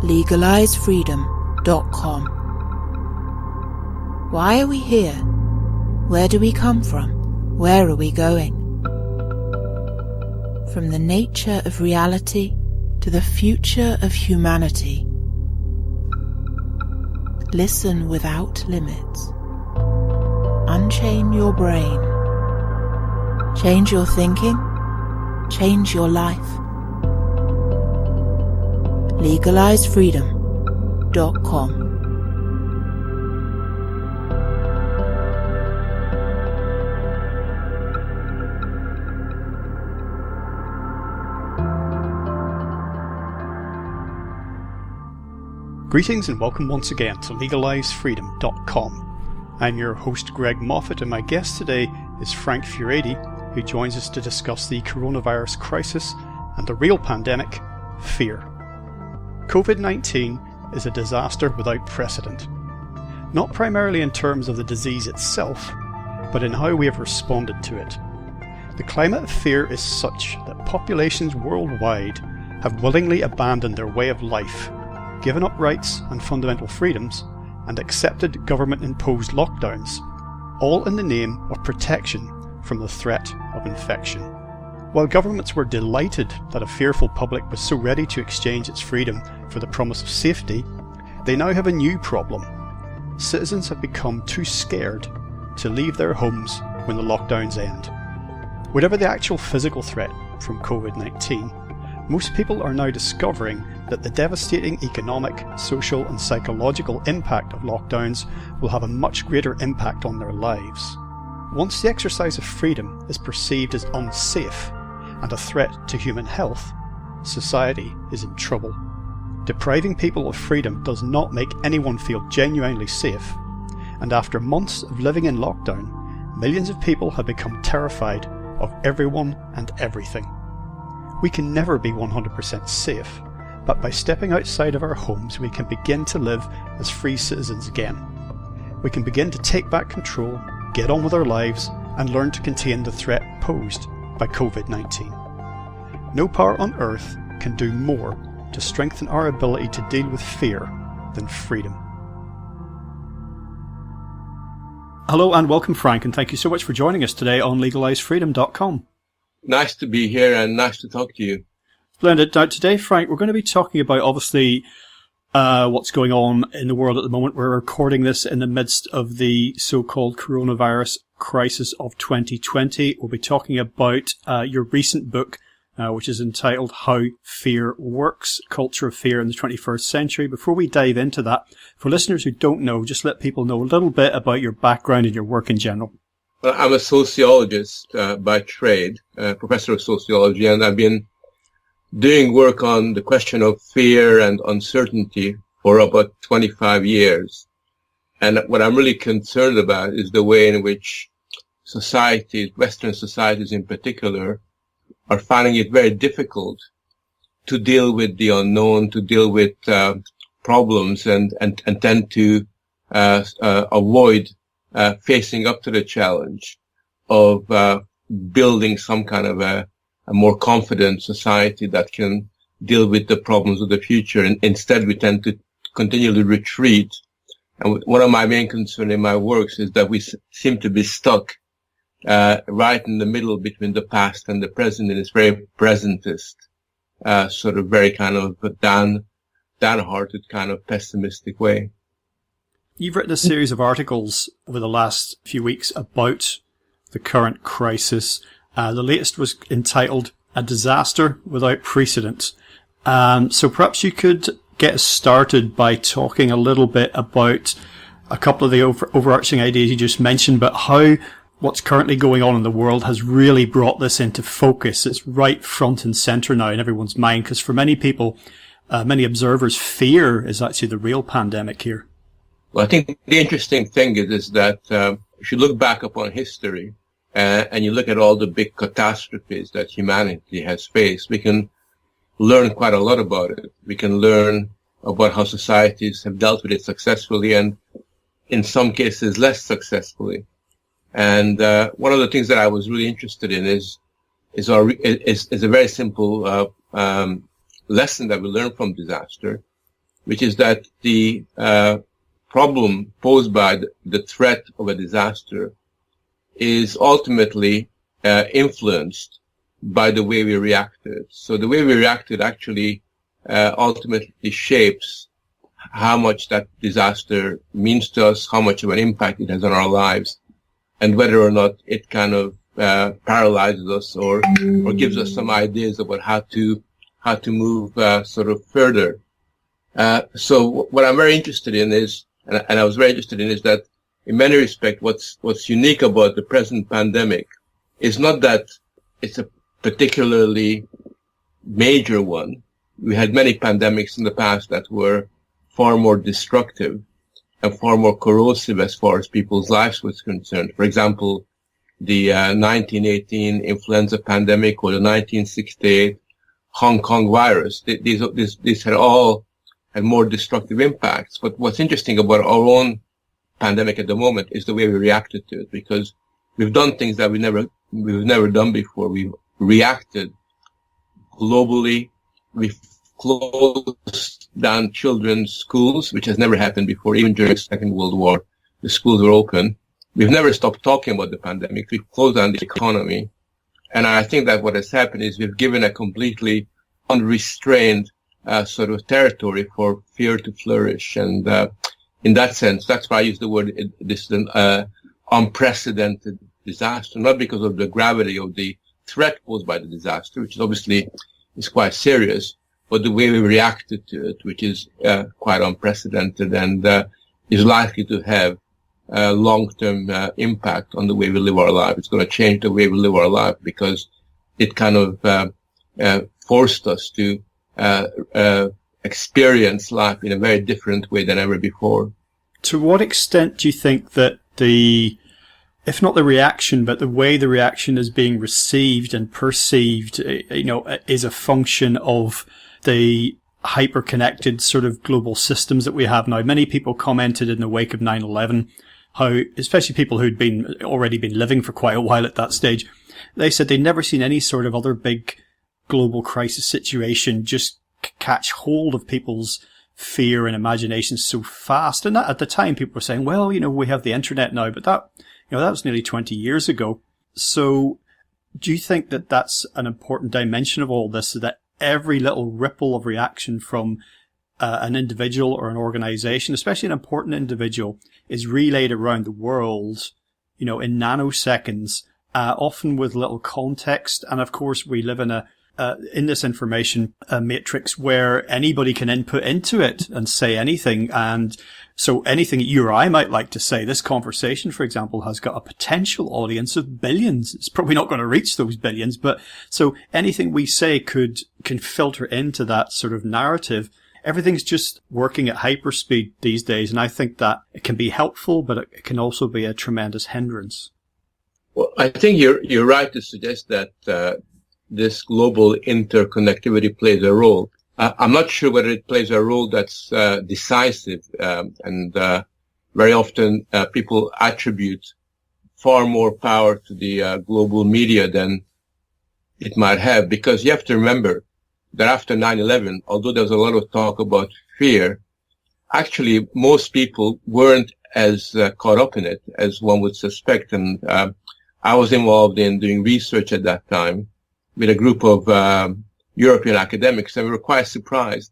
legalizefreedom.com. Why are we here? Where do we come from? Where are we going? From the nature of reality to the future of humanity. Listen without limits. Unchain your brain. Change your thinking. Change your life. legalizefreedom.com. Greetings and welcome once again to legalizefreedom.com. I'm your host Greg Moffat, and my guest today is Frank Furedi, who joins us to discuss the coronavirus crisis and the real pandemic, fear. COVID-19 is a disaster without precedent, not primarily in terms of the disease itself, but in how we have responded to it. The climate of fear is such that populations worldwide have willingly abandoned their way of life, given up rights and fundamental freedoms, and accepted government-imposed lockdowns, all in the name of protection from the threat of infection. While governments were delighted that a fearful public was so ready to exchange its freedom for the promise of safety, they now have a new problem. Citizens have become too scared to leave their homes when the lockdowns end. Whatever the actual physical threat from COVID-19, most people are now discovering that the devastating economic, social and psychological impact of lockdowns will have a much greater impact on their lives. Once the exercise of freedom is perceived as unsafe and a threat to human health, society is in trouble. Depriving people of freedom does not make anyone feel genuinely safe, and after months of living in lockdown, millions of people have become terrified of everyone and everything. We can never be 100% safe, but by stepping outside of our homes we can begin to live as free citizens again. We can begin to take back control, get on with our lives, and learn to contain the threat posed by COVID-19. No power on earth can do more to strengthen our ability to deal with fear than freedom. Hello and welcome, Frank, and thank you so much for joining us today on legalizefreedom.com. Nice to be here and nice to talk to you. Splendid. Now today, Frank, we're going to be talking about obviously what's going on in the world at the moment. We're recording this in the midst of the so-called coronavirus crisis of 2020. We'll be talking about your recent book, which is entitled How Fear Works, Culture of Fear in the 21st Century. Before we dive into that, for listeners who don't know, just let people know a little bit about your background and your work in general. Well, I'm a sociologist by trade, professor of sociology, and I've been doing work on the question of fear and uncertainty for about 25 years. And what I'm really concerned about is the way in which societies, Western societies in particular, are finding it very difficult to deal with the unknown, to deal with problems, and tend to avoid facing up to the challenge of building some kind of a more confident society that can deal with the problems of the future. And instead, we tend to continually retreat. And one of my main concerns in my works is that we seem to be stuck right in the middle between the past and the present in this very presentist, sort of very kind of downhearted, kind of pessimistic way. You've written a series of articles over the last few weeks about the current crisis. The latest was entitled A Disaster Without Precedent. So perhaps you could get us started by talking a little bit about a couple of the overarching ideas you just mentioned, but how what's currently going on in the world has really brought this into focus. It's right front and centre now in everyone's mind, because for many people, many observers, fear is actually the real pandemic here. Well, I think the interesting thing is that if you look back upon history and you look at all the big catastrophes that humanity has faced, we can learn quite a lot about it. We can learn about how societies have dealt with it successfully and in some cases less successfully. And one of the things that I was really interested in is a very simple lesson that we learn from disaster, which is that the problem posed by the threat of a disaster is ultimately influenced by the way we reacted. So the way we reacted actually ultimately shapes how much that disaster means to us, how much of an impact it has on our lives, and whether or not it kind of paralyzes us or gives us some ideas about how to move sort of further. So what I'm very interested in is, and I was very interested in, is that in many respects, what's unique about the present pandemic is not that it's a particularly major one. We had many pandemics in the past that were far more destructive and far more corrosive as far as people's lives was concerned. For example, the 1918 influenza pandemic or the 1968 Hong Kong virus. These had all had more destructive impacts. But what's interesting about our own pandemic at the moment is the way we reacted to it, because we've done things that we've never done before. We've reacted globally. We've closed down children's schools, which has never happened before. Even during the Second World War, the schools were open. We've never stopped talking about the pandemic. We've closed down the economy. And I think that what has happened is we've given a completely unrestrained sort of territory for fear to flourish. And in that sense, that's why I use the word, this is an unprecedented disaster, not because of the gravity of the threat posed by the disaster, which is obviously is quite serious, but the way we reacted to it, which is quite unprecedented and is likely to have a long-term impact on the way we live our life. It's going to change the way we live our life because it kind of forced us to experience life in a very different way than ever before. To what extent do you think that if not the reaction, but the way the reaction is being received and perceived, is a function of the hyper-connected sort of global systems that we have now? Many people commented in the wake of 9/11 how, especially people who'd already been living for quite a while at that stage, they said they'd never seen any sort of other big global crisis situation just catch hold of people's fear and imagination so fast. And that, at the time, people were saying, well, we have the internet now, but that was nearly 20 years ago. So do you think that that's an important dimension of all this, so that every little ripple of reaction from an individual or an organization, especially an important individual, is relayed around the world, in nanoseconds, often with little context? And of course, we live in this information matrix where anybody can input into it and say anything. And so anything that you or I might like to say, this conversation, for example, has got a potential audience of billions. It's probably not going to reach those billions, but so anything we say can filter into that sort of narrative. Everything's just working at hyperspeed these days. And I think that it can be helpful, but it can also be a tremendous hindrance. Well, I think you're right to suggest that this global interconnectivity plays a role. I'm not sure whether it plays a role that's decisive, and very often people attribute far more power to the global media than it might have, because you have to remember that after 9/11, although there was a lot of talk about fear, actually most people weren't as caught up in it as one would suspect. And I was involved in doing research at that time with a group of European academics, and we were quite surprised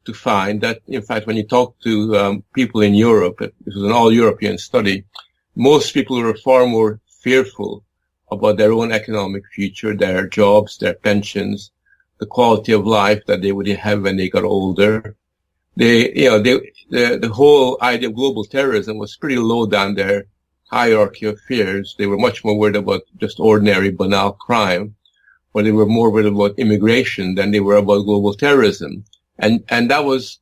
to find that, in fact, when you talk to people in Europe, this was an all-European study, most people were far more fearful about their own economic future, their jobs, their pensions, the quality of life that they would have when they got older. The whole idea of global terrorism was pretty low down their hierarchy of fears. They were much more worried about just ordinary, banal crime, or they were more worried about immigration than they were about global terrorism. And that was,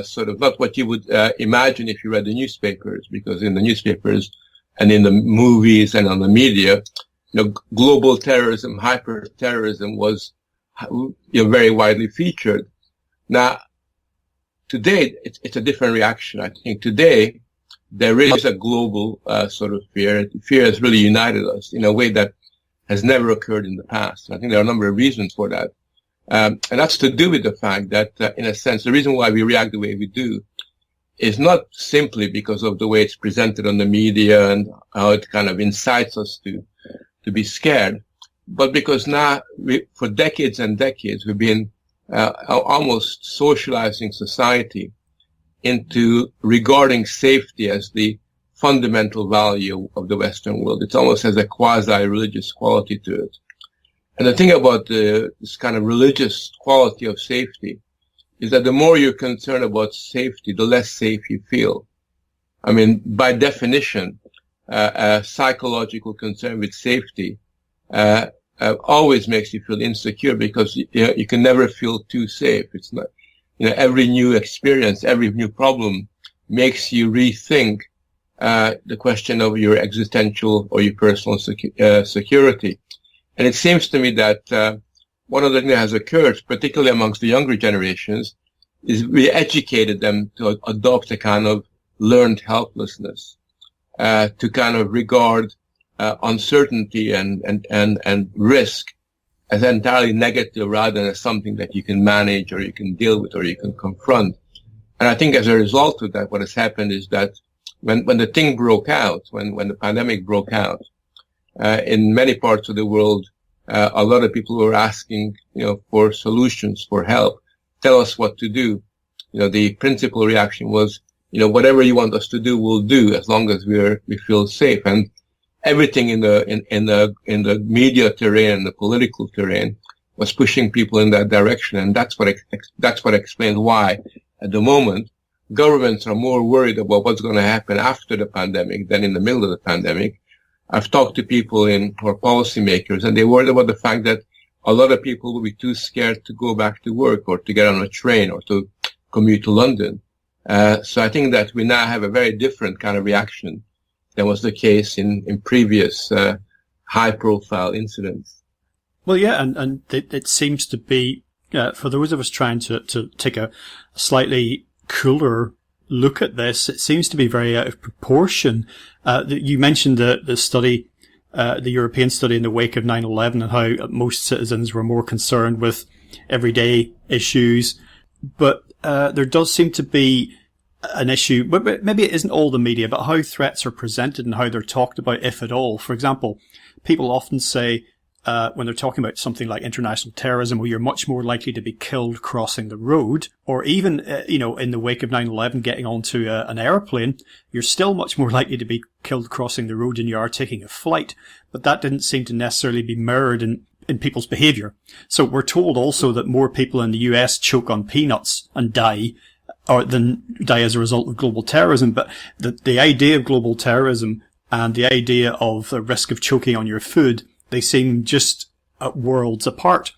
sort of not what you would imagine if you read the newspapers, because in the newspapers and in the movies and on the media, global terrorism, hyper terrorism was very widely featured. Now, today, it's a different reaction. I think today, there is a global sort of fear. Fear has really united us in a way that has never occurred in the past. I think there are a number of reasons for that. And that's to do with the fact that, in a sense, the reason why we react the way we do is not simply because of the way it's presented on the media and how it kind of incites us to be scared, but because now for decades and decades, we've been almost socializing society into regarding safety as the fundamental value of the Western world. It almost has a quasi-religious quality to it. And the thing about this kind of religious quality of safety is that the more you're concerned about safety, the less safe you feel. I mean, by definition, a psychological concern with safety always makes you feel insecure because you can never feel too safe. It's not, every new experience, every new problem makes you rethink the question of your existential or your personal security. And it seems to me that one of the things that has occurred, particularly amongst the younger generations, is we educated them to adopt a kind of learned helplessness, to kind of regard uncertainty and risk as entirely negative rather than as something that you can manage or you can deal with or you can confront. And I think as a result of that, what has happened is that when the thing broke out, when the pandemic broke out, in many parts of the world, a lot of people were asking, for solutions, for help. Tell us what to do. The principal reaction was, whatever you want us to do, we'll do as long as we feel safe. And everything in the media terrain, the political terrain, was pushing people in that direction. And that's what explains why, at the moment, governments are more worried about what's going to happen after the pandemic than in the middle of the pandemic. I've talked to people who are policymakers, and they're worried about the fact that a lot of people will be too scared to go back to work or to get on a train or to commute to London. So I think that we now have a very different kind of reaction than was the case in previous high-profile incidents. Well, yeah, and it seems to be, for those of us trying to take a slightly cooler look at this, it seems to be very out of proportion. You mentioned the study, the European study in the wake of 9/11 and how most citizens were more concerned with everyday issues. But there does seem to be an issue, but maybe it isn't all the media, but how threats are presented and how they're talked about, if at all. For example, people often say, when they're talking about something like international terrorism, where you're much more likely to be killed crossing the road, or even, in the wake of 9/11, getting onto an airplane, you're still much more likely to be killed crossing the road than you are taking a flight. But that didn't seem to necessarily be mirrored in people's behavior. So we're told also that more people in the US choke on peanuts and die, or than die as a result of global terrorism. But the idea of global terrorism and the idea of the risk of choking on your food, they seem just at worlds apart.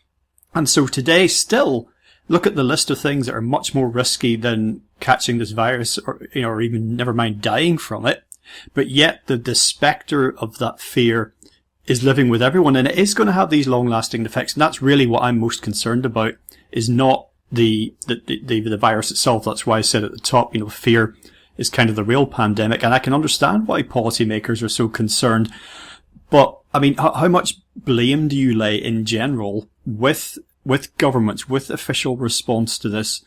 And so today, still, look at the list of things that are much more risky than catching this virus or even never mind dying from it. But yet the spectre of that fear is living with everyone, and it is going to have these long-lasting effects. And that's really what I'm most concerned about, is not the virus itself. That's why I said at the top, fear is kind of the real pandemic. And I can understand why policymakers are so concerned. But, I mean, how much blame do you lay in general with governments, with official response to this?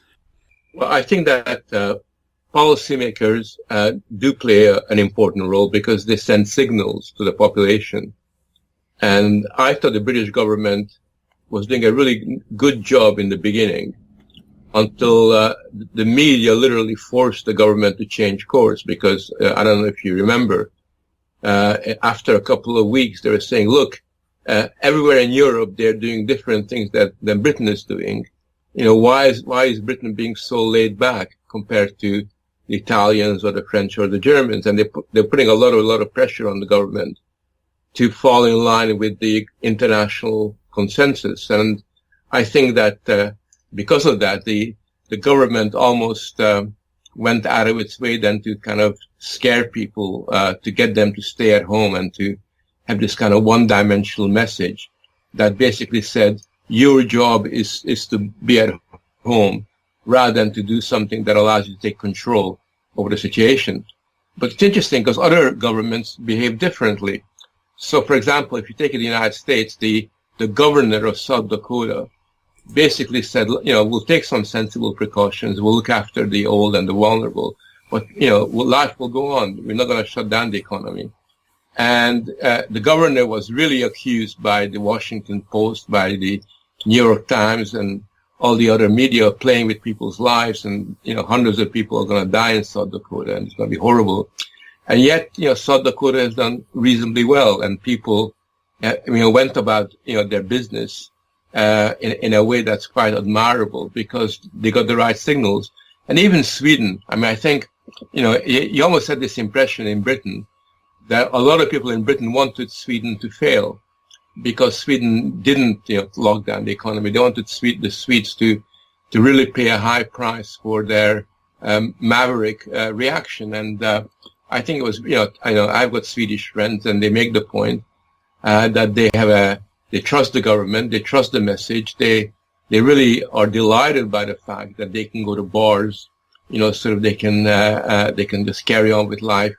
Well, I think that policymakers do play an important role because they send signals to the population. And I thought the British government was doing a really good job in the beginning until the media literally forced the government to change course, because I don't know if you remember, after a couple of weeks, they were saying, look, everywhere in Europe, they're doing different things than Britain is doing. Why is Britain being so laid back compared to the Italians or the French or the Germans? And they're putting a lot of pressure on the government to fall in line with the international consensus. And I think that because of that, the government almost went out of its way then to kind of scare people, to get them to stay at home and to have this kind of one-dimensional message that basically said, your job is to be at home rather than to do something that allows you to take control over the situation. But it's interesting because other governments behave differently. So, for example, if you take the United States, the governor of South Dakota basically said, we'll take some sensible precautions. We'll look after the old and the vulnerable. But, life will go on. We're not going to shut down the economy. And the governor was really accused by the Washington Post, by the New York Times, and all the other media of playing with people's lives. And, hundreds of people are going to die in South Dakota, and it's going to be horrible. And yet, South Dakota has done reasonably well, and people, went about, their business in a way that's quite admirable because they got the right signals. And even Sweden, I think, you almost had this impression in Britain that a lot of people in Britain wanted Sweden to fail because Sweden didn't lock down the economy. They wanted the Swedes to really pay a high price for their maverick reaction. And I think it was, I've got Swedish friends, and they make the point that they trust the government, they trust the message, they really are delighted by the fact that they can go to bars, sort of they can just carry on with life,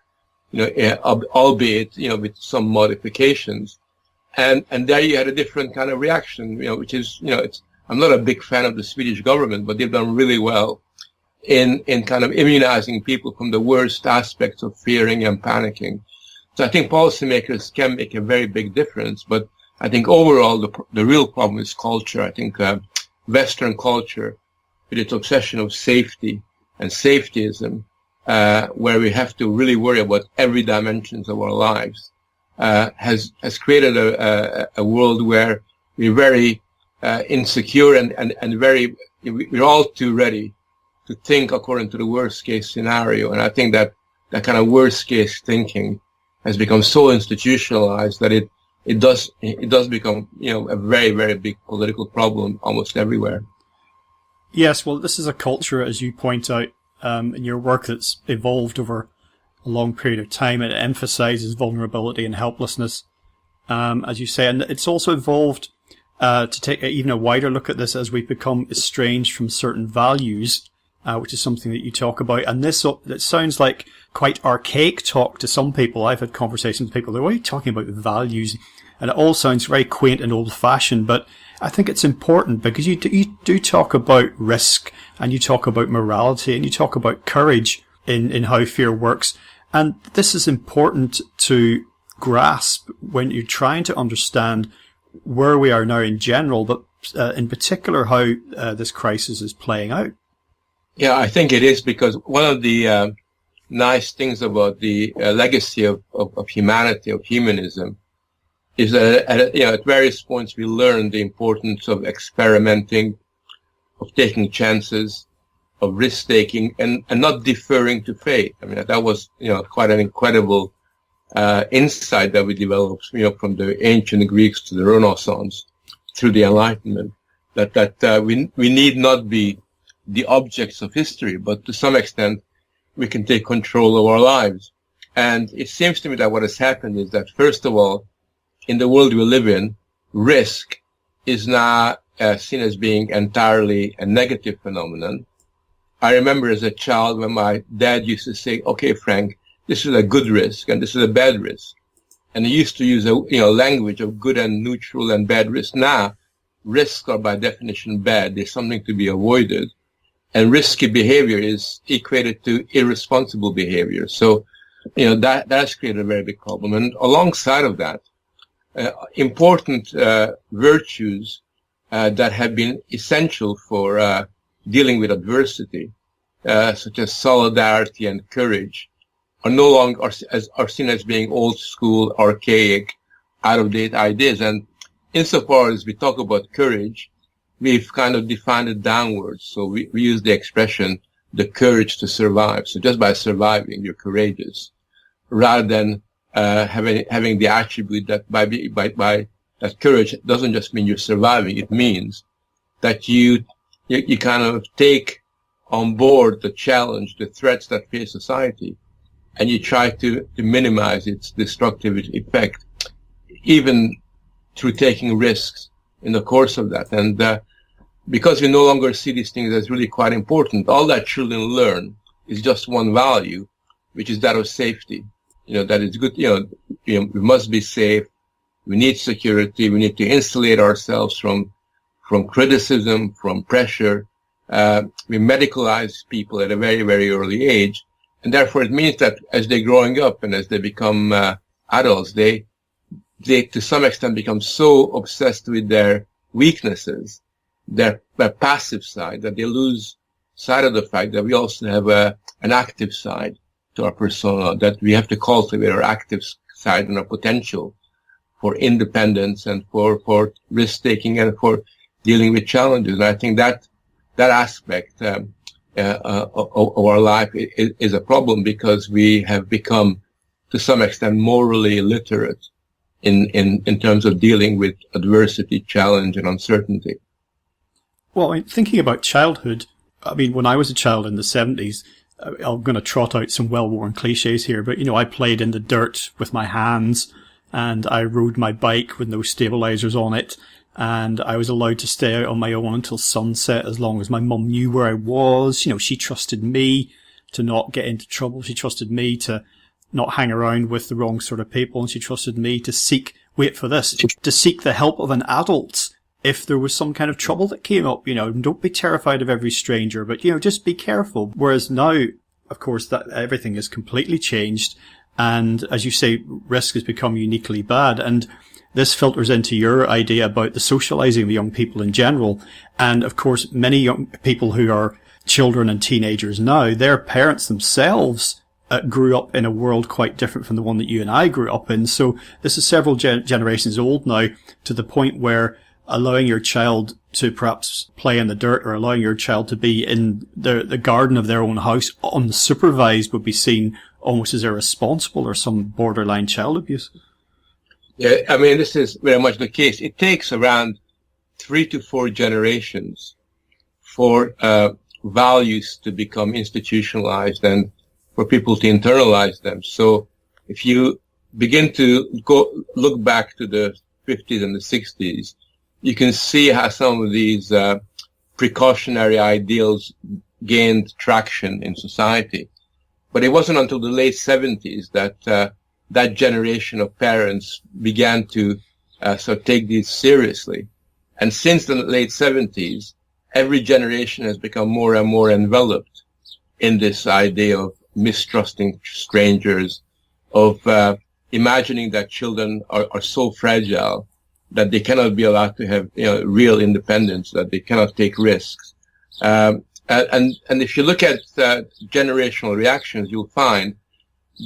albeit, with some modifications. And there you had a different kind of reaction, which is, I'm not a big fan of the Swedish government, but they've done really well in kind of immunizing people from the worst aspects of fearing and panicking. So I think policymakers can make a very big difference, but I think overall the real problem is culture. I think Western culture, with its obsession of safety and safetyism, where we have to really worry about every dimensions of our lives, has created a world where we're very insecure and we're all too ready to think according to the worst case scenario. And I think that kind of worst case thinking has become so institutionalized that it does become, a very, very big political problem almost everywhere. Yes, well, this is a culture, as you point out, in your work, that's evolved over a long period of time. It emphasizes vulnerability and helplessness, as you say, and it's also evolved to take even a wider look at this as we've become estranged from certain values, which is something that you talk about. And it sounds like quite archaic talk to some people. I've had conversations with people, they're always talking about values, and it all sounds very quaint and old-fashioned, but I think it's important because you do talk about risk, and you talk about morality, and you talk about courage in how fear works. And this is important to grasp when you're trying to understand where we are now in general, but in particular how this crisis is playing out. Yeah, I think it is, because one of the nice things about the legacy of humanity, of humanism, is that at various points we learn the importance of experimenting, of taking chances, of risk-taking, and not deferring to fate. That was, quite an incredible insight that we developed, from the ancient Greeks to the Renaissance, through the Enlightenment, that we need not be the objects of history, but to some extent we can take control of our lives. And it seems to me that what has happened is that, first of all, in the world we live in, risk is now seen as being entirely a negative phenomenon. I remember as a child when my dad used to say, "Okay, Frank, this is a good risk and this is a bad risk." And he used to use a language of good and neutral and bad risk. Now, risks are by definition bad. They're something to be avoided. And risky behavior is equated to irresponsible behavior. So, that has created a very big problem. And alongside of that, important virtues that have been essential for dealing with adversity, such as solidarity and courage, are no longer are seen as being old school, archaic, out of date ideas. And insofar as we talk about courage, we've kind of defined it downwards. So we use the expression, the courage to survive. So just by surviving, you're courageous, rather than having the attribute that by that courage doesn't just mean you're surviving. It means that you kind of take on board the challenge, the threats that face society, and you try to minimize its destructive effect, even through taking risks in the course of that. And because we no longer see these things as really quite important, all that children learn is just one value, which is that of safety. That it's good, we must be safe. We need security. We need to insulate ourselves from from criticism, from pressure. We medicalize people at a very, very early age. And therefore it means that as they're growing up and as they become adults, they to some extent become so obsessed with their weaknesses, their passive side, that they lose sight of the fact that we also have an active side to our persona, that we have to cultivate our active side and our potential for independence and for risk-taking and for dealing with challenges. And I think that aspect of our life is a problem, because we have become, to some extent, morally illiterate in terms of dealing with adversity, challenge, and uncertainty. Well, I mean, thinking about childhood, I mean, when I was a child in the 70s, I'm going to trot out some well-worn cliches here, but, I played in the dirt with my hands, and I rode my bike with no stabilizers on it, and I was allowed to stay out on my own until sunset as long as my mum knew where I was. She trusted me to not get into trouble. She trusted me to not hang around with the wrong sort of people, and she trusted me to seek the help of an adult if there was some kind of trouble that came up. Don't be terrified of every stranger, but, just be careful. Whereas now, of course, that everything has completely changed. And as you say, risk has become uniquely bad. And this filters into your idea about the socializing of young people in general. And of course, many young people who are children and teenagers now, their parents themselves grew up in a world quite different from the one that you and I grew up in. So this is several generations old now, to the point where allowing your child to perhaps play in the dirt, or allowing your child to be in the garden of their own house unsupervised, would be seen almost as irresponsible or some borderline child abuse. Yeah, I mean, this is very much the case. It takes around 3 to 4 generations for values to become institutionalized and for people to internalize them. So if you begin to look back to the 50s and the 60s, you can see how some of these precautionary ideals gained traction in society. But it wasn't until the late 70s that that generation of parents began to sort of take these seriously. And since the late 70s, every generation has become more and more enveloped in this idea of mistrusting strangers, of imagining that children are so fragile that they cannot be allowed to have real independence, that they cannot take risks. And if you look at generational reactions, you'll find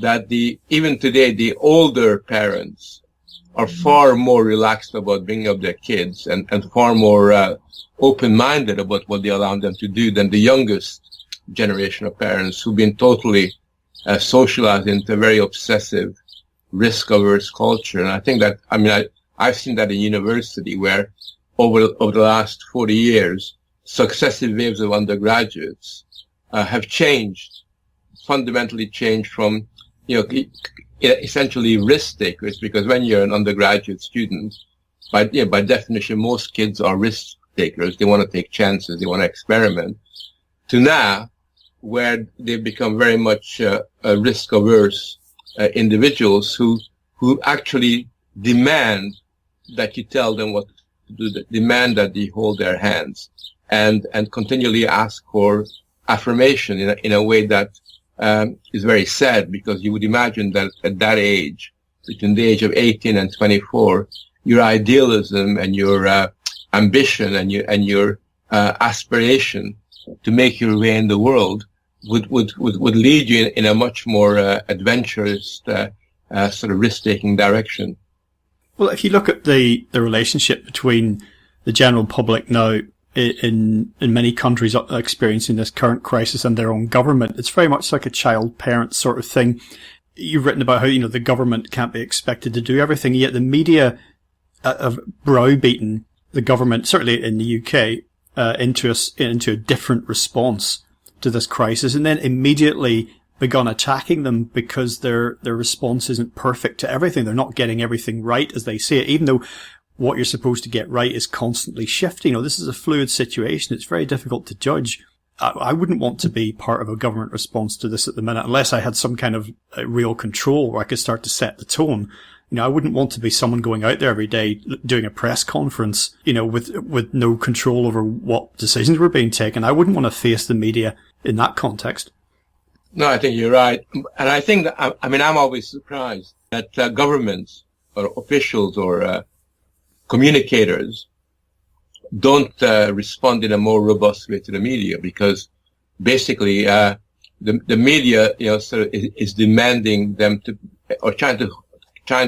that even today, the older parents are far more relaxed about bringing up their kids and far more open-minded about what they allow them to do than the youngest generation of parents, who've been totally socialized into a very obsessive, risk-averse culture. And I think that, I've seen that in university, where over the last 40 years, successive waves of undergraduates have fundamentally changed from, essentially risk takers, because when you're an undergraduate student, by definition, most kids are risk takers. They want to take chances, they want to experiment, to now, where they've become very much risk averse individuals who actually demand that you tell them what to do, demand that they hold their hands, and continually ask for affirmation in a way that is very sad, because you would imagine that at that age, between the age of 18 and 24, your idealism and your ambition and your aspiration to make your way in the world would lead you in a much more adventurous sort of risk-taking direction. Well, if you look at the relationship between the general public now in many countries experiencing this current crisis and their own government, it's very much like a child-parent sort of thing. You've written about how, the government can't be expected to do everything, yet the media have browbeaten the government, certainly in the UK, into a different response to this crisis, and then immediately begun attacking them because their response isn't perfect to everything. They're not getting everything right, as they say it, even though what you're supposed to get right is constantly shifting. This is a fluid situation. It's very difficult to judge. I wouldn't want to be part of a government response to this at the minute, unless I had some kind of real control where I could start to set the tone. I wouldn't want to be someone going out there every day doing a press conference, with no control over what decisions were being taken. I wouldn't want to face the media in that context. No, I think you're right. And I think that, I'm always surprised that governments or officials or communicators don't respond in a more robust way to the media, because basically the media, sort of is demanding them to, or trying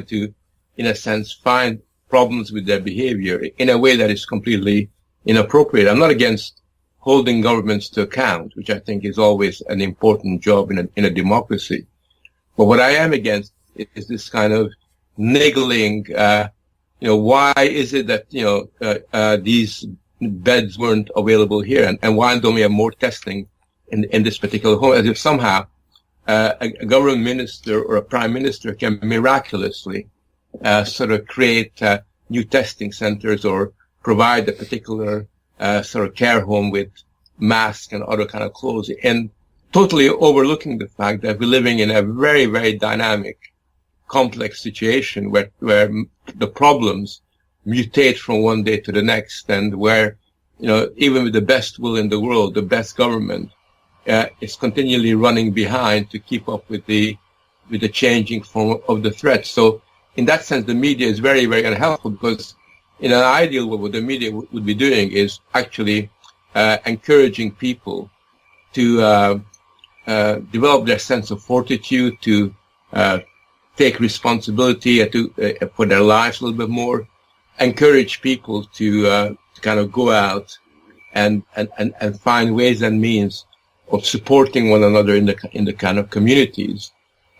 to, in a sense, find problems with their behavior in a way that is completely inappropriate. I'm not against holding governments to account, which I think is always an important job in a democracy. But what I am against is this kind of niggling, why is it that, these beds weren't available here, and why don't we have more testing in this particular home, as if somehow a government minister or a prime minister can miraculously sort of create new testing centers or provide a particular sort of care home with masks and other kind of clothes, and totally overlooking the fact that we're living in a very, very dynamic, complex situation where the problems mutate from one day to the next, and where, even with the best will in the world, the best government is continually running behind to keep up with the changing form of the threat. So in that sense, the media is very, very unhelpful, because in an ideal world, what the media would be doing is actually encouraging people to develop their sense of fortitude, to take responsibility for their lives a little bit more, encourage people to kind of go out and find ways and means of supporting one another in the kind of communities.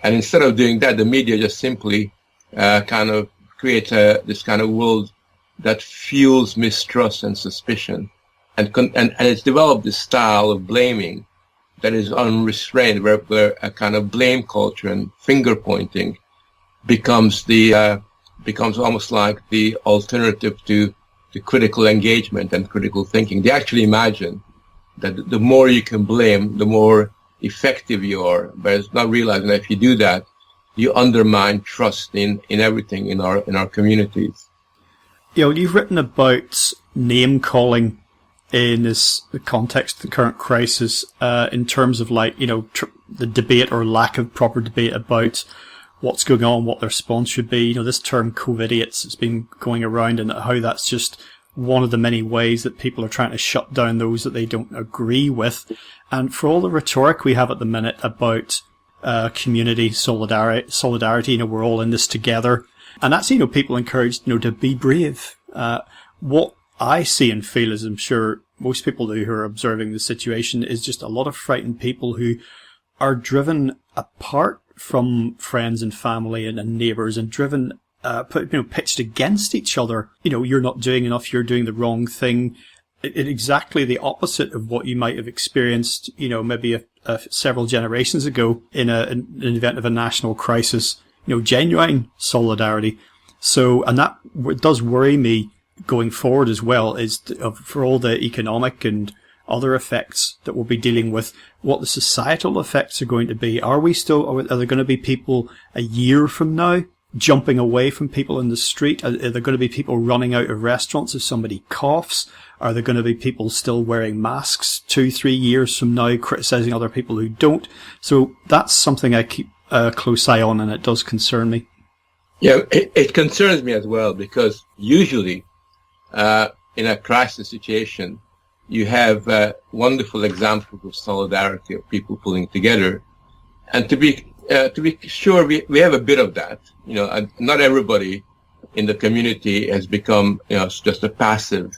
And instead of doing that, the media just simply kind of creates this kind of world that fuels mistrust and suspicion, and it's developed this style of blaming that is unrestrained, where a kind of blame culture and finger pointing becomes almost like the alternative to critical engagement and critical thinking. They actually imagine that the more you can blame, the more effective you are, but it's not realizing that if you do that, you undermine trust in everything in our communities. You've written about name calling in this context of the current crisis, in terms of the debate or lack of proper debate about what's going on, what the response should be. This term COVIDiots, it's been going around, and how that's just one of the many ways that people are trying to shut down those that they don't agree with. And for all the rhetoric we have at the minute about community solidarity, we're all in this together. And that's, people encouraged, to be brave. What I see and feel, as I'm sure most people do who are observing the situation, is just a lot of frightened people who are driven apart from friends and family and neighbours, and driven, pitched against each other. You're not doing enough, you're doing the wrong thing. Exactly the opposite of what you might have experienced, maybe several generations ago in an event of a national crisis, genuine solidarity. So, and that does worry me going forward as well, is for all the economic and other effects that we'll be dealing with, what the societal effects are going to be. Are there going to be people a year from now jumping away from people in the street? Are there going to be people running out of restaurants if somebody coughs? Are there going to be people still wearing masks 2-3 years from now, criticizing other people who don't? So that's something I keep a close eye on, and it does concern me. Yeah, it concerns me as well, because usually in a crisis situation, you have wonderful examples of solidarity, of people pulling together. And to be sure, we have a bit of that. And not everybody in the community has become, just a passive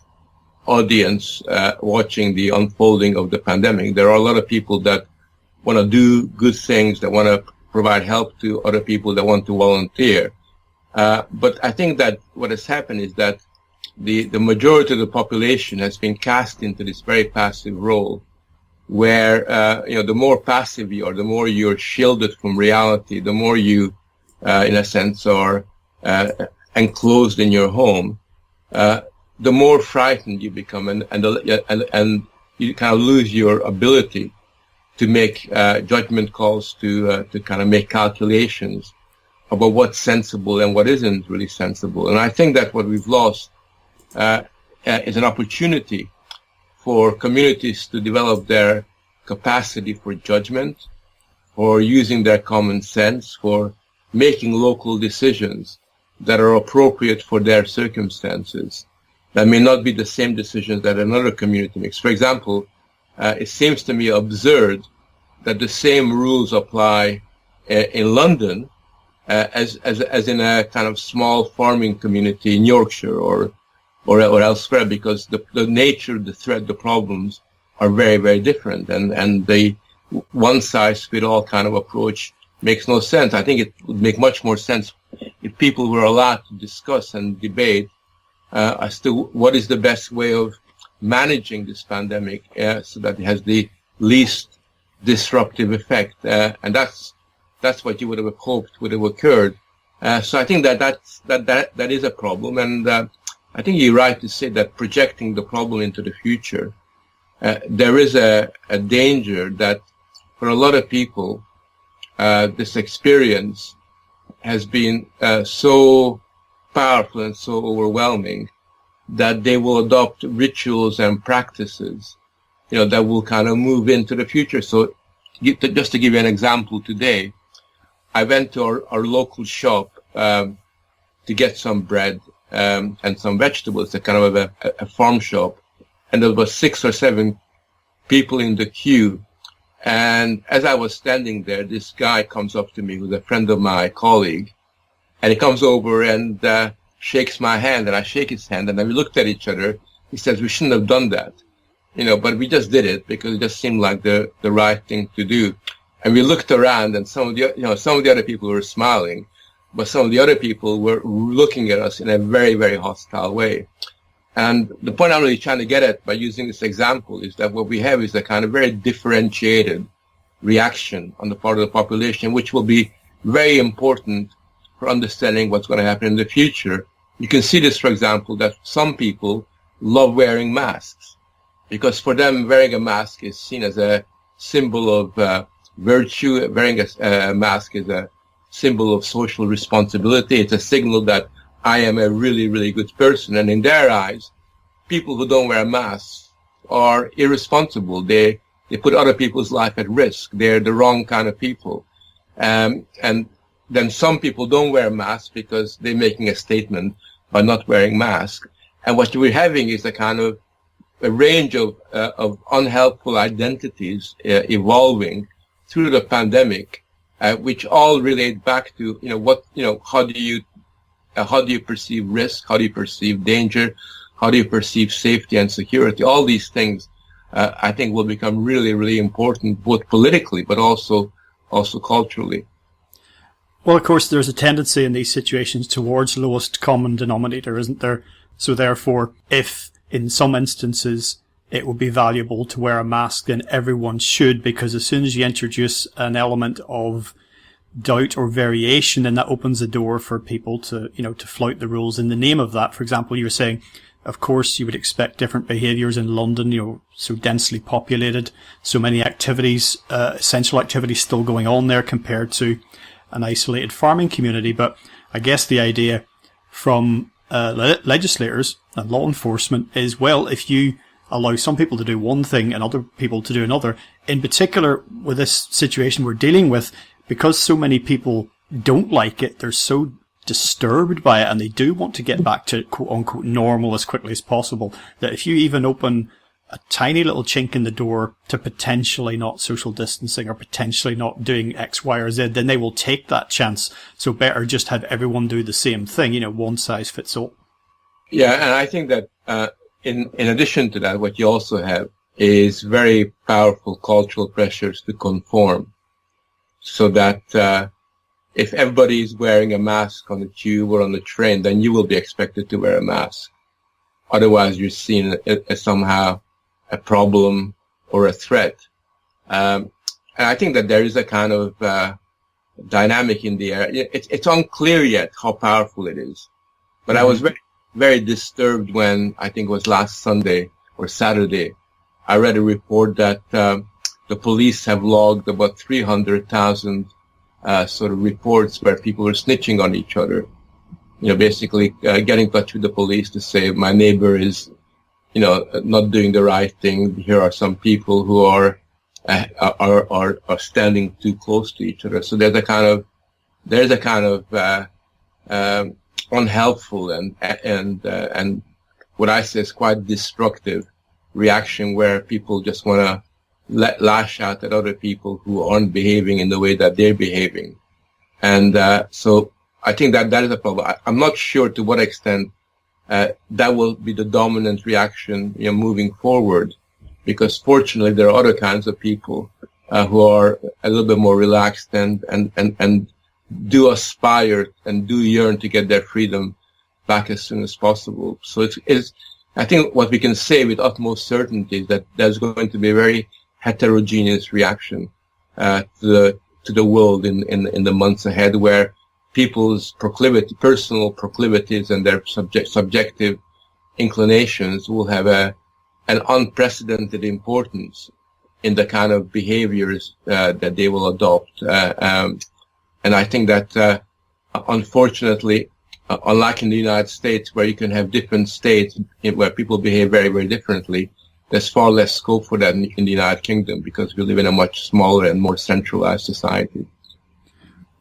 audience watching the unfolding of the pandemic. There are a lot of people that want to do good things, that want to provide help to other people, that want to volunteer. But I think that what has happened is that the majority of the population has been cast into this very passive role, where the more passive you are, the more you're shielded from reality, the more you, in a sense, are enclosed in your home, the more frightened you become, and you kind of lose your ability to make judgment calls, to kind of make calculations about what's sensible and what isn't really sensible. And I think that what we've lost is an opportunity for communities to develop their capacity for judgment, for using their common sense, for making local decisions that are appropriate for their circumstances, that may not be the same decisions that another community makes. For example, it seems to me absurd that the same rules apply in London as in a kind of small farming community in Yorkshire or elsewhere, because the nature, the threat, the problems are very, very different, and the one-size-fits-all kind of approach makes no sense. I think it would make much more sense if people were allowed to discuss and debate as to what is the best way of managing this pandemic so that it has the least disruptive effect. And that's what you would have hoped would have occurred. So I think that is a problem. And I think you're right to say that projecting the problem into the future, there is a danger that for a lot of people, this experience has been so powerful and so overwhelming that they will adopt rituals and practices, that will kind of move into the future. So just to give you an example, today, I went to our local shop to get some bread and some vegetables, a kind of a farm shop, and there was 6 or 7 people in the queue. And as I was standing there, this guy comes up to me, who's a friend of my colleague, and he comes over and shakes my hand, and I shake his hand, and then we looked at each other. He says, we shouldn't have done that, but we just did it because it just seemed like the right thing to do. And we looked around, and some of the other people were smiling, but some of the other people were looking at us in a very, very hostile way. And the point I'm really trying to get at by using this example is that what we have is a kind of very differentiated reaction on the part of the population, which will be very important for understanding what's going to happen in the future. You can see this, for example, that some people love wearing masks because for them wearing a mask is seen as a symbol of virtue. Wearing a mask is a symbol of social responsibility. It's a signal that I am a really, really good person. And in their eyes, people who don't wear masks are irresponsible. They put other people's life at risk. They're the wrong kind of people. And then some people don't wear masks because they're making a statement by not wearing masks. And what we're having is a kind of a range of unhelpful identities evolving through the pandemic, which all relate back to, how do you perceive risk? How do you perceive danger? How do you perceive safety and security? All these things, I think, will become really, really important, both politically, but also culturally. Well, of course, there's a tendency in these situations towards lowest common denominator, isn't there? So therefore, if in some instances it would be valuable to wear a mask, then everyone should, because as soon as you introduce an element of doubt or variation, then that opens the door for people to flout the rules in the name of that. For example, you were saying, of course, you would expect different behaviours in London, so densely populated, so many activities, essential activities still going on there compared to an isolated farming community. But I guess the idea from legislators and law enforcement is, well, if you allow some people to do one thing and other people to do another, in particular with this situation we're dealing with, because so many people don't like it, they're so disturbed by it, and they do want to get back to quote-unquote normal as quickly as possible, that if you even open a tiny little chink in the door to potentially not social distancing or potentially not doing X, Y, or Z, then they will take that chance. So better just have everyone do the same thing, one size fits all. Yeah, and I think that in addition to that, what you also have is very powerful cultural pressures to conform. So that if everybody is wearing a mask on the tube or on the train, then you will be expected to wear a mask. Otherwise, you're seen as somehow a problem or a threat. And I think that there is a kind of dynamic in the air. It's unclear yet how powerful it is. But I was very, very disturbed when, I think it was last Sunday or Saturday, I read a report that the police have logged about 300,000 sort of reports where people were snitching on each other. Basically getting in touch with the police to say my neighbor is, not doing the right thing. Here are some people who are standing too close to each other. So there's a kind of unhelpful and what I say is quite destructive reaction where people just want to lash out at other people who aren't behaving in the way that they're behaving. And so I think that is a problem. I'm not sure to what extent that will be the dominant reaction, moving forward, because fortunately there are other kinds of people who are a little bit more relaxed and do aspire and do yearn to get their freedom back as soon as possible. So it's I think what we can say with utmost certainty is that there's going to be a very heterogeneous reaction to the world in the months ahead, where people's personal proclivities and their subjective inclinations will have an unprecedented importance in the kind of behaviors that they will adopt. And I think that, unfortunately, unlike in the United States, where you can have different states where people behave very, very differently, there's far less scope for that in the United Kingdom because we live in a much smaller and more centralized society.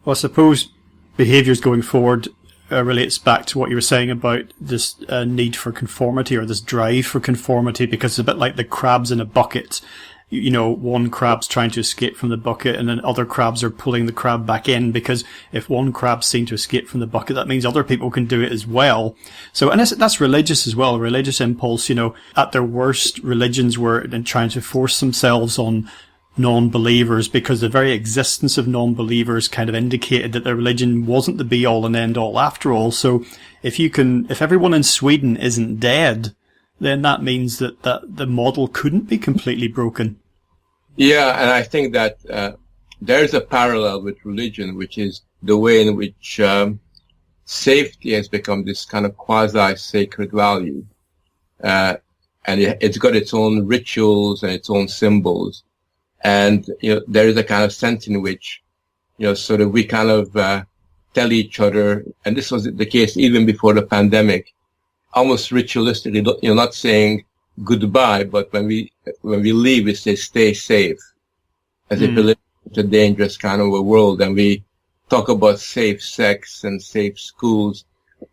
Well, I suppose behaviours going forward relates back to what you were saying about this need for conformity, or this drive for conformity, because it's a bit like the crabs in a bucket. One crab's trying to escape from the bucket and then other crabs are pulling the crab back in, because if one crab's seen to escape from the bucket, that means other people can do it as well. So, and that's religious as well, religious impulse. At their worst, religions were trying to force themselves on non-believers, because the very existence of non-believers kind of indicated that their religion wasn't the be-all and end-all after all. So if everyone in Sweden isn't dead, then that means that the model couldn't be completely broken. Yeah, and I think that there's a parallel with religion, which is the way in which safety has become this kind of quasi-sacred value. And it's got its own rituals and its own symbols. And, there is a kind of sense in which, sort of we kind of tell each other, and this was the case even before the pandemic, almost ritualistically, not saying goodbye, but when we leave, we say stay safe, as if we live in a dangerous kind of a world. And we talk about safe sex and safe schools.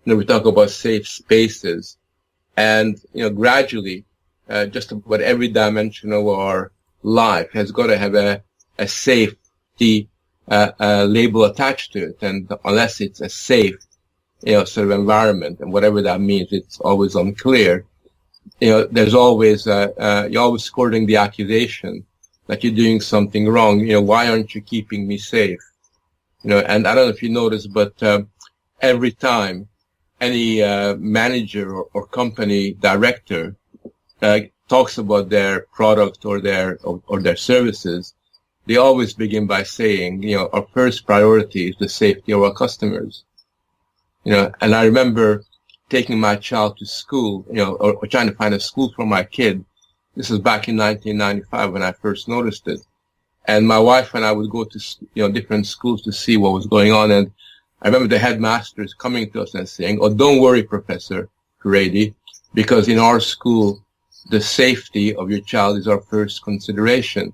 We talk about safe spaces, and gradually, just about every dimension of our life has got to have a safety label attached to it, and unless it's a safe sort of environment, and whatever that means, it's always unclear. There's always, you're always scoring the accusation that you're doing something wrong. Why aren't you keeping me safe? And I don't know if you notice, but, every time any, manager or company director, talks about their product or their services, they always begin by saying, our first priority is the safety of our customers. And I remember taking my child to school, or trying to find a school for my kid. This was back in 1995 when I first noticed it. And my wife and I would go to, different schools to see what was going on. And I remember the headmasters coming to us and saying, "Oh, don't worry, Professor Furedi, because in our school, the safety of your child is our first consideration."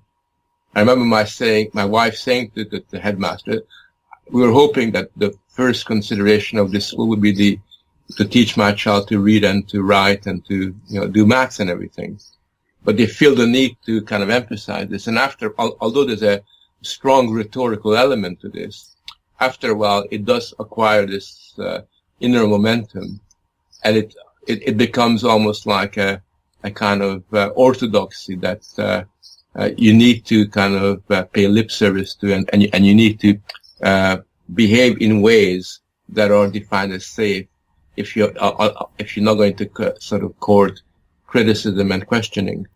I remember my wife saying to the headmaster, "We were hoping that the first consideration of this school would be to teach my child to read and to write and to, do maths and everything." But they feel the need to kind of emphasize this. And although there's a strong rhetorical element to this, after a while, it does acquire this, inner momentum, and it becomes almost like a kind of orthodoxy that you need to kind of pay lip service to, and you need to behave in ways that are defined as safe if you're not going to sort of court criticism and questioning.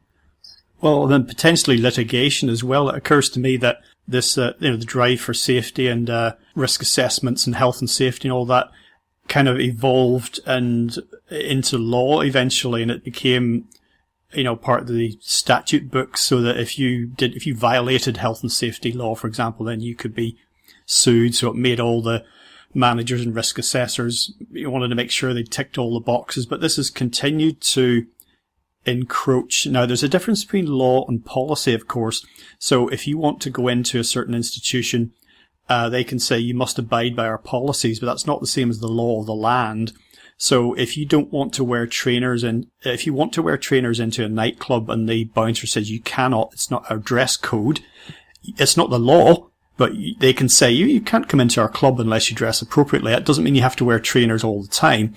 Well, then potentially litigation as well. It occurs to me that this the drive for safety and risk assessments and health and safety and all that kind of evolved and into law eventually, and it became part of the statute books, so that if you violated health and safety law, for example, then you could be sued, so it made all the managers and risk assessors, you wanted to make sure they ticked all the boxes, but this has continued to encroach. Now, there's a difference between law and policy, of course. So if you want to go into a certain institution, they can say you must abide by our policies, but that's not the same as the law of the land. So if you don't want to wear trainers if you want to wear trainers into a nightclub and the bouncer says you cannot, it's not our dress code, it's not the law, but they can say you can't come into our club unless you dress appropriately. That doesn't mean you have to wear trainers all the time.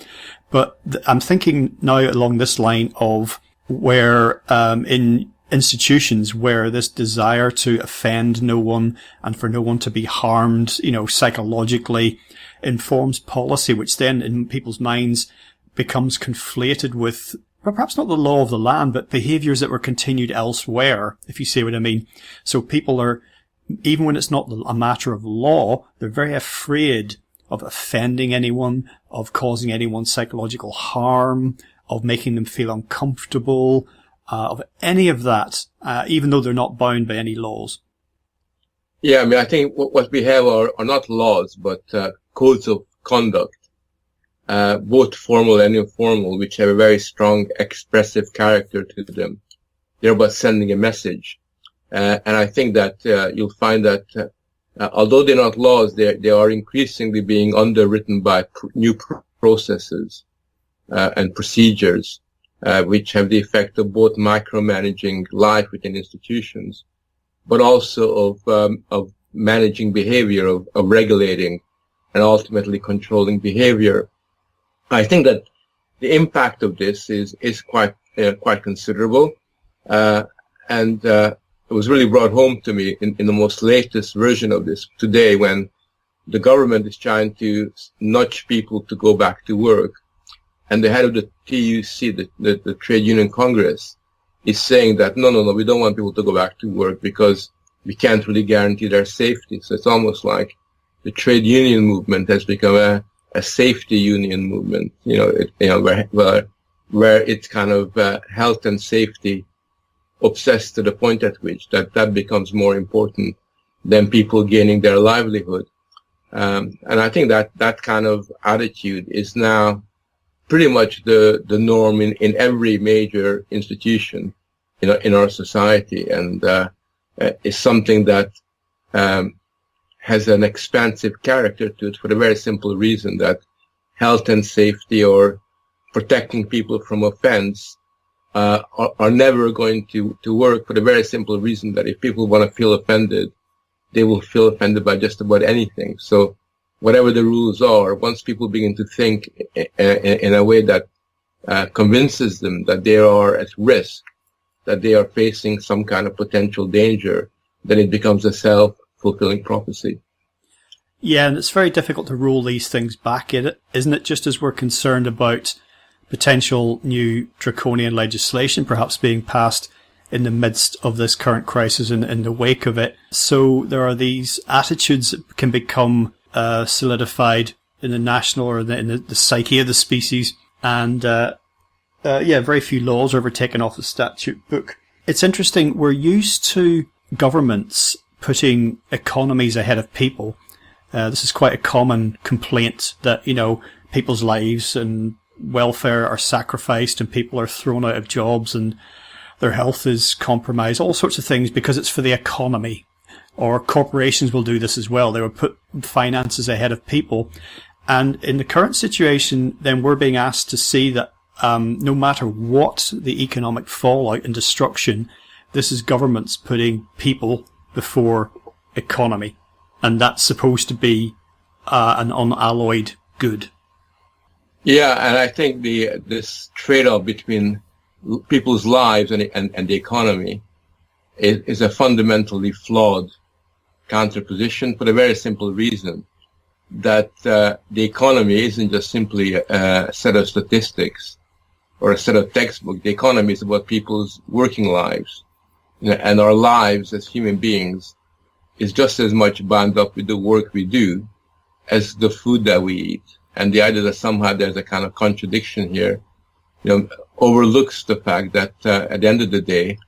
But I'm thinking now along this line of where, in institutions where this desire to offend no one and for no one to be harmed, psychologically informs policy, which then in people's minds becomes conflated with perhaps not the law of the land, but behaviours that were continued elsewhere, if you see what I mean. So people are, even when it's not a matter of law, they're very afraid of offending anyone, of causing anyone psychological harm, of making them feel uncomfortable, of any of that, even though they're not bound by any laws. Yeah, I mean, I think what we have are not laws, but codes of conduct, both formal and informal, which have a very strong expressive character to them. They're about sending a message. And I think that you'll find that although they're not laws, they are increasingly being underwritten by new processes and procedures, which have the effect of both micromanaging life within institutions, but also of managing behavior, of regulating and ultimately controlling behavior. I think that the impact of this is quite considerable, and it was really brought home to me in the most latest version of this today, when the government is trying to nudge people to go back to work. And the head of the TUC, the Trade Union Congress, is saying that, no, we don't want people to go back to work because we can't really guarantee their safety. So it's almost like the trade union movement has become a safety union movement, where it's kind of health and safety obsessed to the point at which that becomes more important than people gaining their livelihood. And I think that kind of attitude is now pretty much the norm in every major institution, in our society, and is something that has an expansive character to it for the very simple reason that health and safety or protecting people from offense are never going to work, for the very simple reason that if people want to feel offended, they will feel offended by just about anything. So whatever the rules are, once people begin to think in a way that convinces them that they are at risk, that they are facing some kind of potential danger, then it becomes a self-fulfilling prophecy. Yeah, and it's very difficult to roll these things back, isn't it? Just as we're concerned about potential new draconian legislation perhaps being passed in the midst of this current crisis and in the wake of it. So there are these attitudes that can become solidified in the national or in the psyche of the species. And very few laws are ever taken off the statute book. It's interesting, we're used to governments putting economies ahead of people. This is quite a common complaint that, people's lives and welfare are sacrificed and people are thrown out of jobs and their health is compromised, all sorts of things because it's for the economy. Or corporations will do this as well. They will put finances ahead of people. And in the current situation, then we're being asked to see that no matter what the economic fallout and destruction, this is governments putting people before economy. And that's supposed to be an unalloyed good. Yeah, and I think this trade-off between people's lives and the economy is a fundamentally flawed counterposition for the very simple reason that the economy isn't just simply a set of statistics or a set of textbooks. The economy is about people's working lives, and our lives as human beings is just as much bound up with the work we do as the food that we eat. And the idea that somehow there's a kind of contradiction here, overlooks the fact that at the end of the day,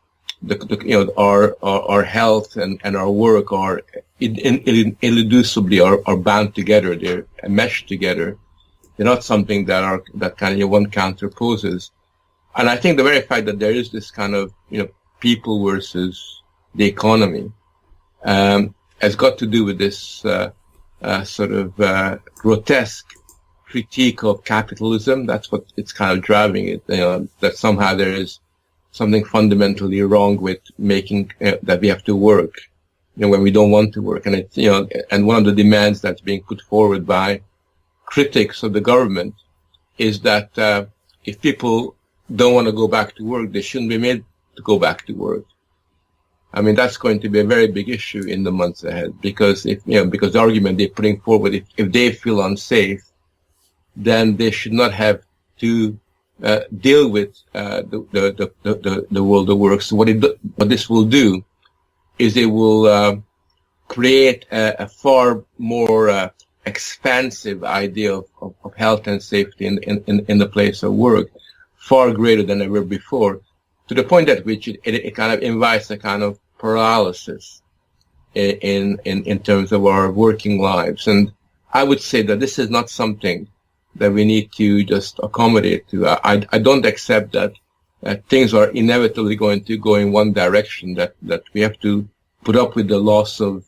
our health and our work are irreducibly are bound together. They're meshed together. They're not something that kind of one counterposes. And I think the very fact that there is this kind of, people versus the economy, has got to do with this, sort of, grotesque critique of capitalism. That's what it's kind of driving it, that somehow there is something fundamentally wrong with making, that we have to work, when we don't want to work. And it's, and one of the demands that's being put forward by critics of the government is that, if people don't want to go back to work, they shouldn't be made to go back to work. I mean, that's going to be a very big issue in the months ahead, because because the argument they're putting forward, if they feel unsafe, then they should not have to deal with the world of work. So what this will do is it will create a far more expansive idea of health and safety in the place of work, far greater than ever before, to the point at which it kind of invites a kind of paralysis in terms of our working lives. And I would say that this is not something that we need to just accommodate to. I don't accept that things are inevitably going to go in one direction, that we have to put up with the loss of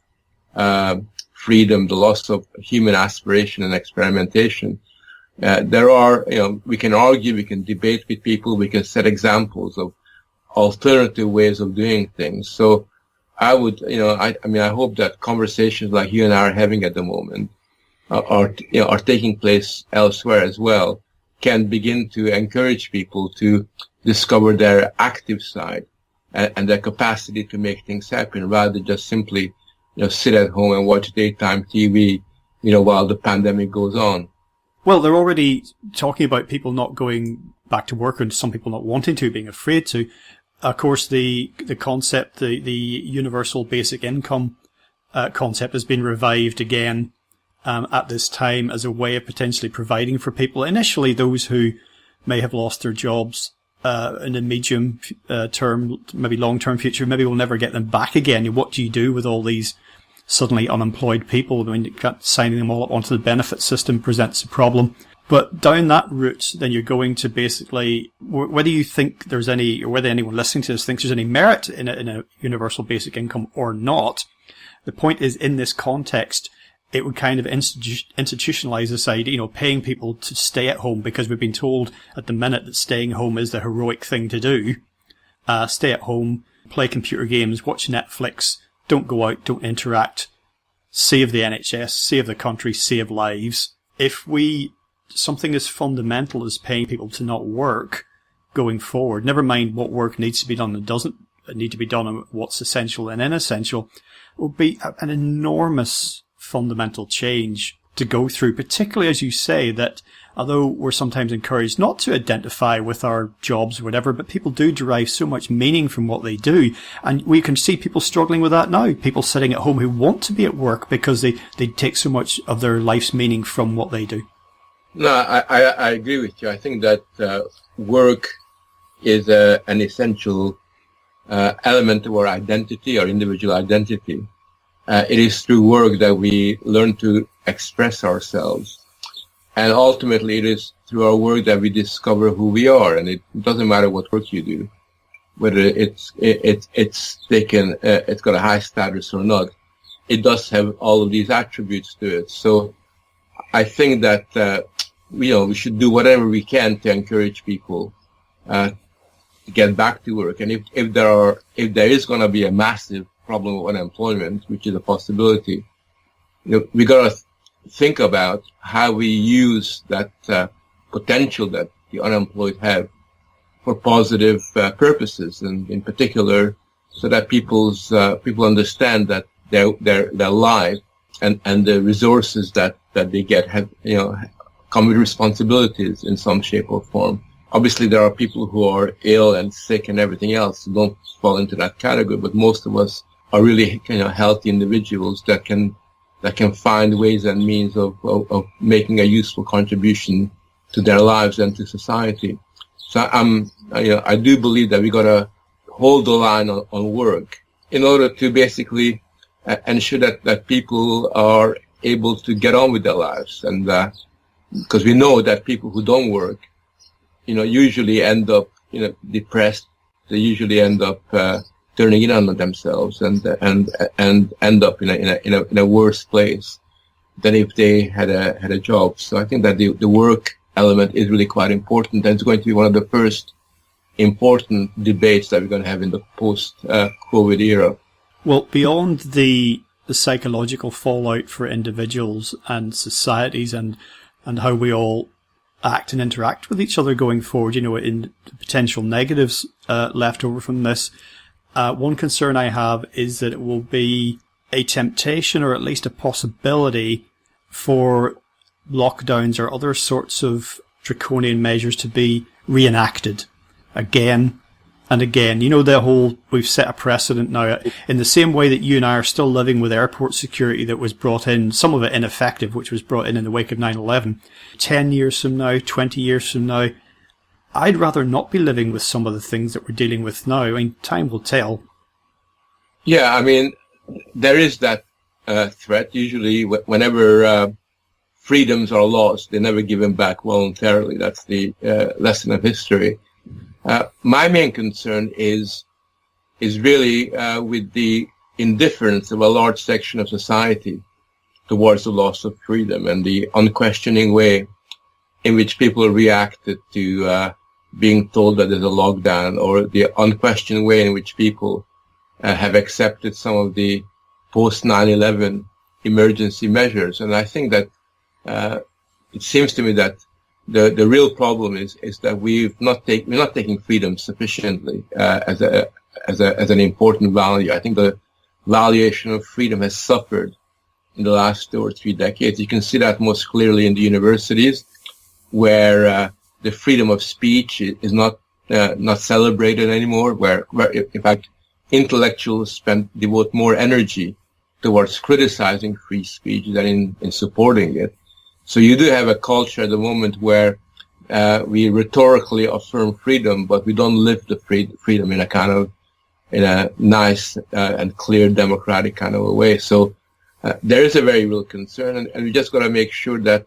freedom, the loss of human aspiration and experimentation. There are, we can argue, we can debate with people, we can set examples of alternative ways of doing things. So I would, I hope that conversations like you and I are having at the moment are taking place elsewhere as well, can begin to encourage people to discover their active side and their capacity to make things happen, rather than just simply, sit at home and watch daytime TV, while the pandemic goes on. Well, they're already talking about people not going back to work, and some people not wanting to, being afraid to. Of course, the concept, the universal basic income concept has been revived again at this time as a way of potentially providing for people. Initially, those who may have lost their jobs in the medium term, maybe long-term future, maybe we'll never get them back again. What do you do with all these suddenly unemployed people? I mean, signing them all up onto the benefit system presents a problem. But down that route, then you're going to basically, whether you think there's any, or whether anyone listening to this thinks there's any merit in a universal basic income or not, the point is, in this context, it would kind of institutionalize this idea, paying people to stay at home, because we've been told at the minute that staying home is the heroic thing to do. Stay at home, play computer games, watch Netflix, don't go out, don't interact, save the NHS, save the country, save lives. If something as fundamental as paying people to not work going forward, never mind what work needs to be done and doesn't need to be done and what's essential and inessential, will be an enormous fundamental change to go through, particularly as you say that although we're sometimes encouraged not to identify with our jobs or whatever, but people do derive so much meaning from what they do. And we can see people struggling with that now, people sitting at home who want to be at work because they take so much of their life's meaning from what they do. No, I agree with you. I think that work is an essential element of our identity, our individual identity. It is through work that we learn to express ourselves. And ultimately, it is through our work that we discover who we are. And it doesn't matter what work you do, whether it's got a high status or not. It does have all of these attributes to it. So I think that, we should do whatever we can to encourage people to get back to work. And if there is going to be a massive problem of unemployment, which is a possibility, we got to think about how we use that potential that the unemployed have for positive purposes, and in particular, so that people understand that their life and the resources that they get have come with responsibilities in some shape or form. Obviously, there are people who are ill and sick and everything else who don't fall into that category, but most of us are really healthy individuals that can find ways and means of making a useful contribution to their lives and to society. So I do believe that we gotta hold the line on work in order to basically ensure that people are able to get on with their lives. And because we know that people who don't work, usually end up, depressed. They usually end up turning in on themselves and end up in a worse place than if they had a job. So I think that the work element is really quite important, and it's going to be one of the first important debates that we're going to have in the post-COVID era. Well, beyond the psychological fallout for individuals and societies and how we all act and interact with each other going forward, in the potential negatives left over from this, one concern I have is that it will be a temptation, or at least a possibility, for lockdowns or other sorts of draconian measures to be reenacted again and again. We've set a precedent now in the same way that you and I are still living with airport security that was brought in, some of it ineffective, which was brought in the wake of 9/11. 10 years from now, 20 years from now, I'd rather not be living with some of the things that we're dealing with now. I mean, time will tell. Yeah, I mean, there is that threat. Usually whenever freedoms are lost, they're never given back voluntarily. That's the lesson of history. My main concern is really with the indifference of a large section of society towards the loss of freedom, and the unquestioning way in which people reacted to being told that there's a lockdown, or the unquestioned way in which people have accepted some of the post 9/11 emergency measures. And I think that it seems to me that the real problem is that we're not taking freedom sufficiently as an important value. I think the valuation of freedom has suffered in the last 2 or 3 decades. You can see that most clearly in the universities, where the freedom of speech is not celebrated anymore, where in fact intellectuals devote more energy towards criticizing free speech than in supporting it. So you do have a culture at the moment where we rhetorically affirm freedom, but we don't live the freedom in a nice and clear democratic kind of a way. So there is a very real concern, and we just got to make sure that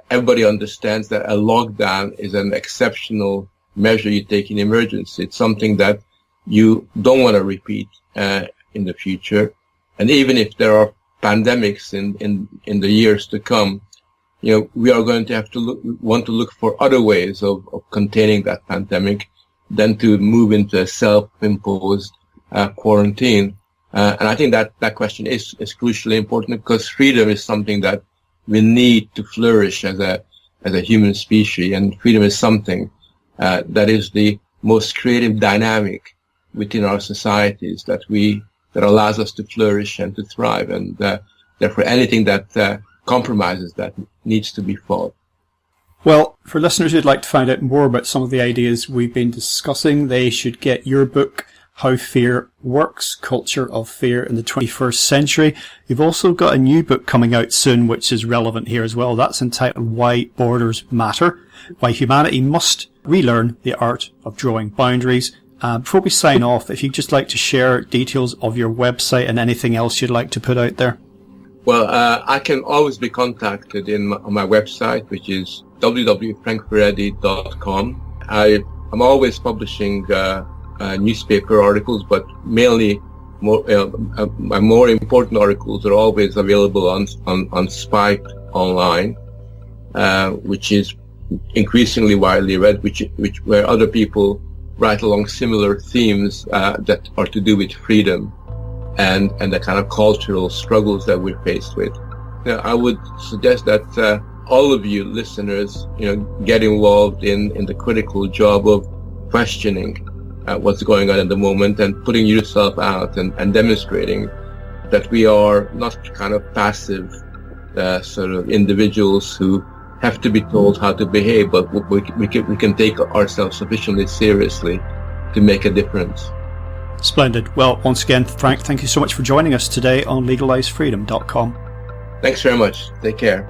everybody understands that a lockdown is an exceptional measure you take in emergency. It's something that you don't want to repeat in the future. And even if there are pandemics in the years to come, we are going to have to want to look for other ways of containing that pandemic than to move into a self-imposed quarantine. And I think that question is crucially important, because freedom is something that we need to flourish as a human species, and freedom is something that is the most creative dynamic within our societies that allows us to flourish and to thrive, and therefore anything that compromises that needs to be fought. Well, for listeners who'd like to find out more about some of the ideas we've been discussing, they should get your book, How Fear Works, Culture of Fear in the 21st Century. You've also got a new book coming out soon, which is relevant here as well. That's entitled Why Borders Matter, Why Humanity Must Relearn the Art of Drawing Boundaries. Before we sign off, if you'd just like to share details of your website and anything else you'd like to put out there. Well, I can always be contacted on my website, which is www.frankfuredi.com. I'm always publishing newspaper articles, but mainly my more important articles are always available on Spike Online, which is increasingly widely read, where other people write along similar themes that are to do with freedom and the kind of cultural struggles that we're faced with. I would suggest that all of you listeners, get involved in the critical job of questioning what's going on at the moment, and putting yourself out and demonstrating that we are not kind of passive sort of individuals who have to be told how to behave, but we can take ourselves sufficiently seriously to make a difference. Splendid. Well, once again, Frank, thank you so much for joining us today on LegalizeFreedom.com. Thanks very much. Take care.